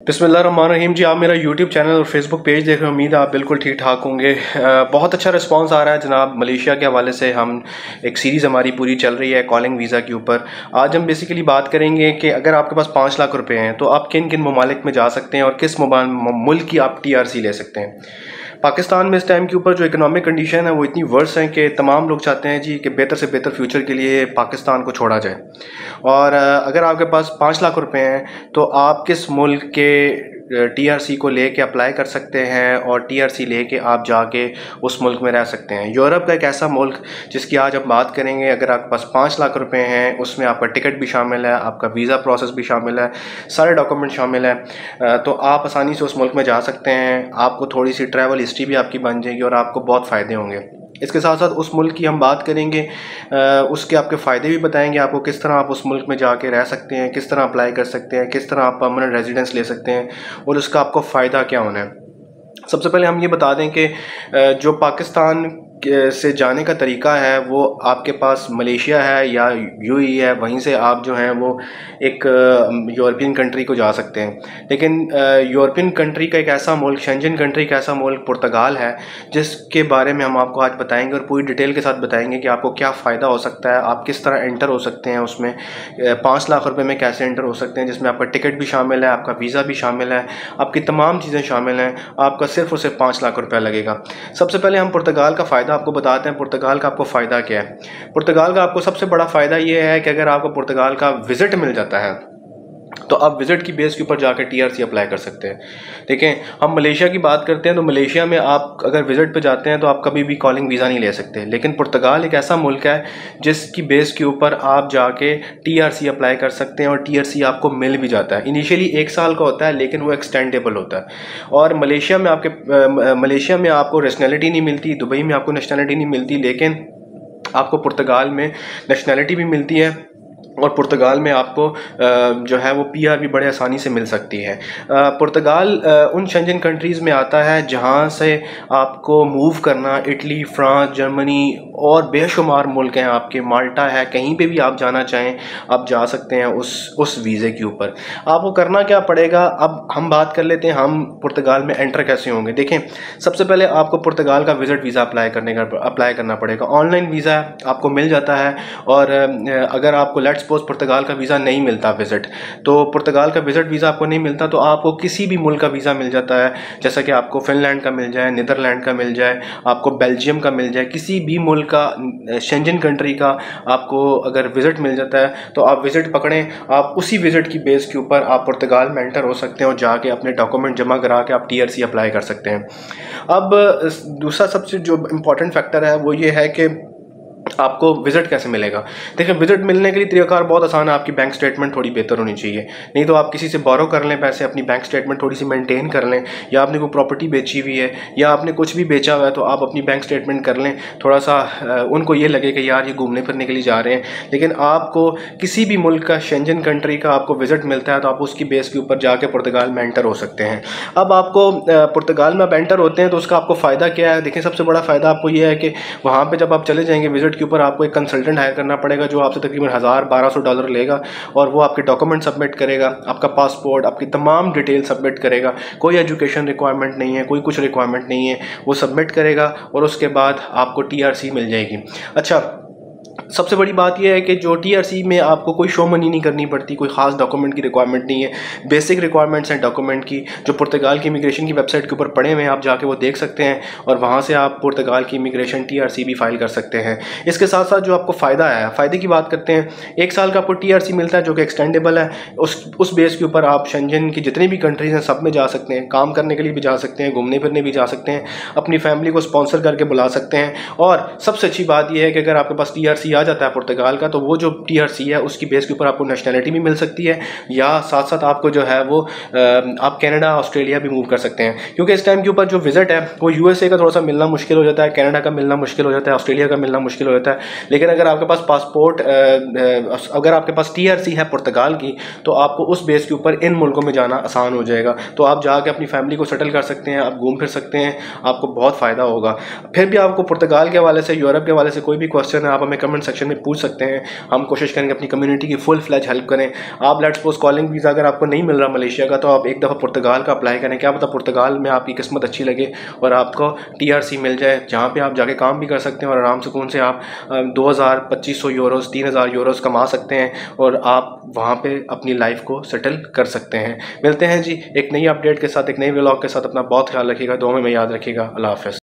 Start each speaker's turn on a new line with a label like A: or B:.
A: बिस्मिल्लाहिर्रहमानिर्रहीम जी, आप मेरा यूट्यूब चैनल और फेसबुक पेज देख रहे हैं। उम्मीद है आप बिल्कुल ठीक ठाक होंगे। बहुत अच्छा रिस्पांस आ रहा है जनाब। मलेशिया के हवाले से हम एक सीरीज़ हमारी पूरी चल रही है कॉलिंग वीज़ा के ऊपर। आज हम बेसिकली बात करेंगे कि अगर आपके पास 5 लाख रुपए हैं तो आप किन किन ममालिक में जा सकते हैं और किस मुल्क की आप TRC ले सकते हैं। पाकिस्तान में इस टाइम के ऊपर जो इकोनॉमिक कंडीशन है वो इतनी वर्स है कि तमाम लोग चाहते हैं जी कि बेहतर से बेहतर फ्यूचर के लिए पाकिस्तान को छोड़ा जाए। और अगर आपके पास 5 लाख रुपए हैं तो आप किस मुल्क के TRC को लेके अप्लाई कर सकते हैं और TRC लेके आप जाके उस मुल्क में रह सकते हैं। यूरोप का एक ऐसा मुल्क जिसकी आज हम बात करेंगे। अगर आपके पास 5 लाख रुपए हैं उसमें आपका टिकट भी शामिल है, आपका वीज़ा प्रोसेस भी शामिल है, सारे डॉक्यूमेंट शामिल है, तो आप आसानी से उस मुल्क में जा सकते हैं। आपको थोड़ी सी ट्रैवल हिस्ट्री भी आपकी बन जाएगी और आपको बहुत फ़ायदे होंगे। इसके साथ साथ उस मुल्क की हम बात करेंगे, उसके आपके फ़ायदे भी बताएंगे आपको, किस तरह आप उस मुल्क में जाके रह सकते हैं, किस तरह अप्लाई कर सकते हैं, किस तरह आप परमानेंट रेजिडेंस ले सकते हैं और उसका आपको फ़ायदा क्या होना है। सबसे पहले हम ये बता दें कि जो पाकिस्तान से जाने का तरीका है वो आपके पास मलेशिया है या UAE है, वहीं से आप जो हैं वो एक यूरोपियन कंट्री को जा सकते हैं। लेकिन यूरोपियन कंट्री का एक ऐसा मुल्क, शेंजन कंट्री का ऐसा मुल्क पुर्तगाल है, जिसके बारे में हम आपको आज बताएंगे और पूरी डिटेल के साथ बताएंगे कि आपको क्या फ़ायदा हो सकता है, आप किस तरह एंटर हो सकते हैं उसमें, 5 लाख रुपए में कैसे एंटर हो सकते हैं, जिसमें आपका टिकट भी शामिल है, आपका वीज़ा भी शामिल है, आपकी तमाम चीज़ें शामिल हैं। आपका सिर्फ और सिर्फ 5 लाख रुपया लगेगा। सबसे पहले हम पुर्तगाल का फ़ायदा आपको बताते हैं। पुर्तगाल का आपको फ़ायदा क्या है? पुर्तगाल का आपको सबसे बड़ा फ़ायदा ये है कि अगर आपको पुर्तगाल का विज़िट मिल जाता है तो आप विज़िट की बेस के ऊपर जाकर TRC अप्लाई कर सकते हैं। देखें, हम मलेशिया की बात करते हैं तो मलेशिया में आप अगर विज़िट पे जाते हैं तो आप कभी भी कॉलिंग वीज़ा नहीं ले सकते। लेकिन पुर्तगाल एक ऐसा मुल्क है जिसकी बेस के ऊपर आप जाके TRC अप्लाई कर सकते हैं और TRC आपको मिल भी जाता है। इनिशियली 1 साल का होता है लेकिन वो एक्सटेंडेबल होता है। और मलेशिया में आपको नेशनैलिटी नहीं मिलती, दुबई में आपको नेशनैलिटी नहीं मिलती, लेकिन आपको पुर्तगाल में नेशनैलिटी भी मिलती है और पुर्तगाल में आपको जो है वो PR भी बड़े आसानी से मिल सकती है। पुर्तगाल उन शेंजन कंट्रीज़ में आता है जहाँ से आपको मूव करना इटली, फ्रांस, जर्मनी और बेशुमार मुल्क हैं आपके, माल्टा है, कहीं पे भी आप जाना चाहें आप जा सकते हैं उस वीज़े के ऊपर। आपको करना क्या पड़ेगा, अब हम बात कर लेते हैं हम पुर्तगाल में एंटर कैसे होंगे। देखें, सबसे पहले आपको पुर्तगाल का विज़िट वीज़ा अप्लाई करना पड़ेगा। ऑनलाइन वीज़ा आपको मिल जाता है और अगर आपको लेट्स सपोज पुर्तगाल का वीज़ा नहीं मिलता विज़िट, तो पुर्तगाल का विज़िट वीज़ा आपको नहीं मिलता तो आपको किसी भी मुल्क का वीज़ा मिल जाता है। जैसा कि आपको फिनलैंड का मिल जाए, नीदरलैंड का मिल जाए, आपको बेल्जियम का मिल जाए, किसी भी मुल्क का, शेंजन कंट्री का आपको अगर विज़िट मिल जाता है तो आप विज़िट पकड़ें। आप उसी विज़िट की बेस के ऊपर आप पुर्तगाल में एंटर हो सकते हैं और जाके अपने डॉक्यूमेंट जमा करा के आप TRC अप्लाई कर सकते हैं। अब दूसरा सबसे जो इम्पोर्टेंट फैक्टर है वो ये है कि आपको विज़िट कैसे मिलेगा। देखिए, विज़िट मिलने के लिए तरीक़ाकार बहुत आसान है। आपकी बैंक स्टेटमेंट थोड़ी बेहतर होनी चाहिए, नहीं तो आप किसी से बोरो कर लें पैसे, अपनी बैंक स्टेटमेंट थोड़ी सी मेंटेन कर लें, या आपने कोई प्रॉपर्टी बेची हुई है या आपने कुछ भी बेचा हुआ है तो आप अपनी बैंक स्टेटमेंट कर लें। थोड़ा सा उनको ये लगे कि यार ये घूमने फिरने के लिए जा रहे हैं, लेकिन आपको किसी भी मुल्क का, शेंजन कंट्री का आपको विज़िट मिलता है तो आप उसकी बेस के ऊपर जाके पुर्तगाल में एंटर हो सकते हैं। अब आपको पुर्तगाल में आप एंटर होते हैं तो उसका आपको फ़ायदा क्या है? देखिए, सबसे बड़ा फ़ायदा आपको ये है कि वहाँ पर जब आप चले जाएंगे विज़िट के ऊपर आपको एक कंसल्टेंट हायर करना पड़ेगा जो आपसे तकरीबन $1000-1200 लेगा और वो आपके डॉक्यूमेंट सबमिट करेगा, आपका पासपोर्ट, आपकी तमाम डिटेल सबमिट करेगा। कोई एजुकेशन रिक्वायरमेंट नहीं है, कोई कुछ रिक्वायरमेंट नहीं है, वो सबमिट करेगा और उसके बाद आपको TRC मिल जाएगी। अच्छा, सबसे बड़ी बात यह है कि जो TRC में आपको कोई शो मनी नहीं करनी पड़ती, कोई ख़ास डॉक्यूमेंट की रिक्वायरमेंट नहीं है। बेसिक रिक्वायरमेंट्स हैं डॉक्यूमेंट की जो पुर्तगाल की इमिग्रेशन की वेबसाइट के ऊपर पड़े हुए हैं, आप जाके वो देख सकते हैं और वहाँ से आप पुर्तगाल की इमिग्रेशन TRC भी फाइल कर सकते हैं। इसके साथ साथ जो आपको फ़ायदा है, फ़ायदे की बात करते हैं। 1 साल का आपको TRC मिलता है जो कि एक्सटेंडेबल है। उस बेस के ऊपर आप शेंजन की जितनी भी कंट्रीज़ हैं सब में जा सकते हैं, काम करने के लिए भी जा सकते हैं, घूमने फिरने भी जा सकते हैं, अपनी फैमिली को स्पॉन्सर करके बुला सकते हैं। और सबसे अच्छी बात यह है कि अगर आपके पास TRC आ जाता है पुर्तगाल का तो वो जो TRC है उसकी बेस के ऊपर आपको नेशनैलिटी भी मिल सकती है, या साथ साथ आपको जो है वो आप कनाडा, ऑस्ट्रेलिया भी मूव कर सकते हैं। क्योंकि इस टाइम के ऊपर जो विज़िट है वो USA का थोड़ा सा मिलना मुश्किल हो जाता है, कनाडा का मिलना मुश्किल हो जाता है, ऑस्ट्रेलिया का मिलना मुश्किल हो जाता है। लेकिन अगर आपके पास पासपोर्ट, अगर आपके पास TRC है पुर्तगाल की तो आपको उस बेस के ऊपर इन मुल्कों में जाना आसान हो जाएगा। तो आप जाके अपनी फैमिली को सेटल कर सकते हैं, आप घूम फिर सकते हैं, आपको बहुत फ़ायदा होगा। फिर भी आपको पुर्तगाल के हवाले से, यूरोप के हवाले से कोई भी क्वेश्चन है आप हमें कमेंट सेक्शन में पूछ सकते हैं। हम कोशिश करेंगे अपनी कम्युनिटी की फुल फ्लैज हेल्प करें। आप लेट्स सपोज कॉलिंग वीज़ा अगर आपको नहीं मिल रहा मलेशिया का, तो आप एक दफ़ा पुर्तगाल का अप्लाई करें। क्या पता पुर्तगाल में आपकी किस्मत अच्छी लगे और आपको TRC मिल जाए, जहाँ पे आप जाके काम भी कर सकते हैं और आराम सुकून से आप 2000 2500 यूरोस 3000 यूरोस कमा सकते हैं और आप वहाँ पे अपनी लाइफ को सेटल कर सकते हैं। मिलते हैं जी एक नई अपडेट के साथ, एक नई व्लॉग के साथ। अपना बहुत ख्याल रखिएगा, दुआ में याद रखिएगा। अल्लाह हाफ़िज़।